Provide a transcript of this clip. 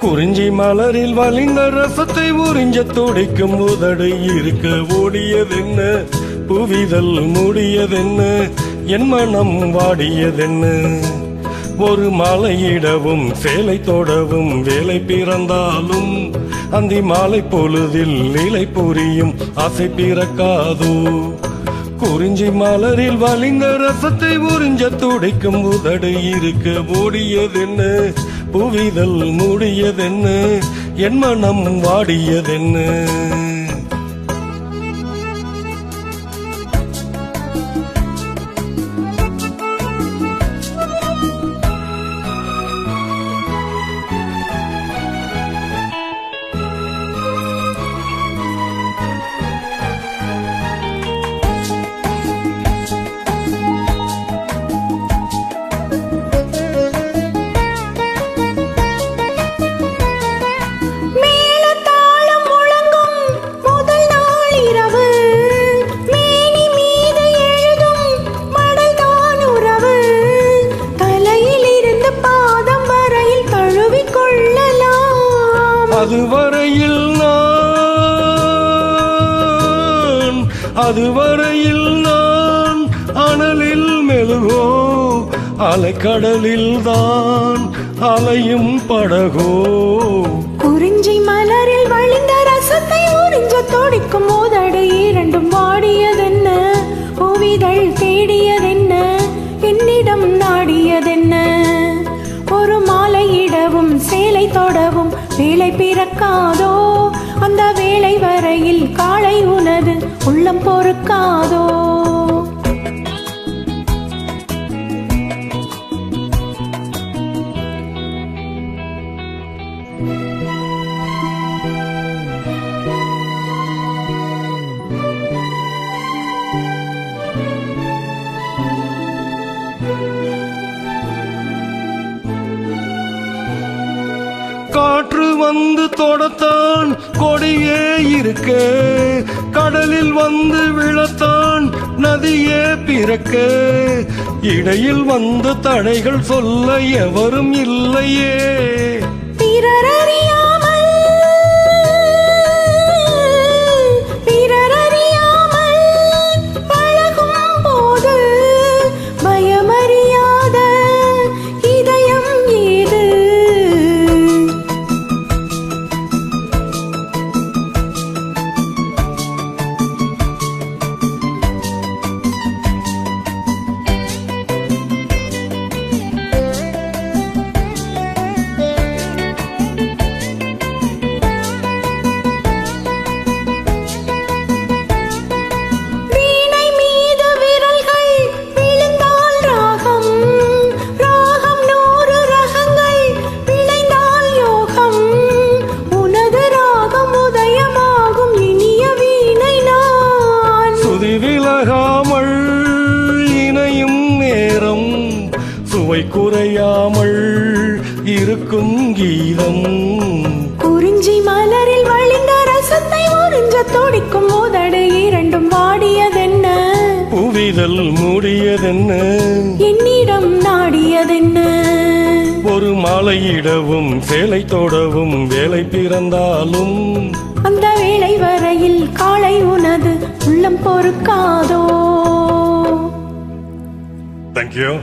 குறிஞ்சி மலரில் வலிந்த ரசத்தை உறிஞ்ச துடிக்கும் உதடு இருக்க ஓடியதென்ன, புவிதல் மூடியதென்ன, என் மனம் வாடியதென்ன. ஒரு மாலையிடவும் சேலை தோடவும் வேலை பிறந்தாலும் அந்தி மாலை பொழுதில் இலை புரியும் ஆசை பிறக்காதோ. குறிஞ்சி மலரில் வலிந்த ரசத்தை உறிஞ்ச துடைக்கும் உதடு இருக்க ஓடியதென்ன, புவிதல் மூடியதென்ன, என் மனம் வாடியதென்ன. அதுவரையில் நான் அனலில் மெழுகோ, அலைக்கடலில் தான் அலையும் படகோ. குறிஞ்சி மலரில் வழிந்த ரசத்தை உறிஞ்ச துடிக்கும் உதடு இரண்டும் வாடியதென்ன, புவிதழ் தேடியதென்ன, என்னிடம் நாடியதென்ன. ஒரு மாலையிடவும் சேலை தொடவும் வேலை பிறக்காதோ, அந்த வேளை வரையில் காலை உனது உள்ளம் பொறுக்காதோ. காற்று வந்து தொடத்தான் கொடியே இருக்க, கடலில் வந்து விழத்தான் நதியே பிறக்க. இடையில் வந்த தடைகள் சொல்ல எவரும் இல்லையே. சுவை குறையாமல் இருக்கும் கீதம். குறிஞ்சி மலரில் வழிந்த ரசத்தை உறிஞ்ச துடிக்கும் உதடு இரண்டும் வாடியதென்ன, புவிதல் மூடியதென்ன, என்னிடம் நாடியதென்ன. ஒரு மாலையிடவும் சேலை தோடவும் வேலை பிறந்தாலும் அந்த வேளை வரையில் காலை உனது உள்ளம் பொறுக்காதோ. Thank you.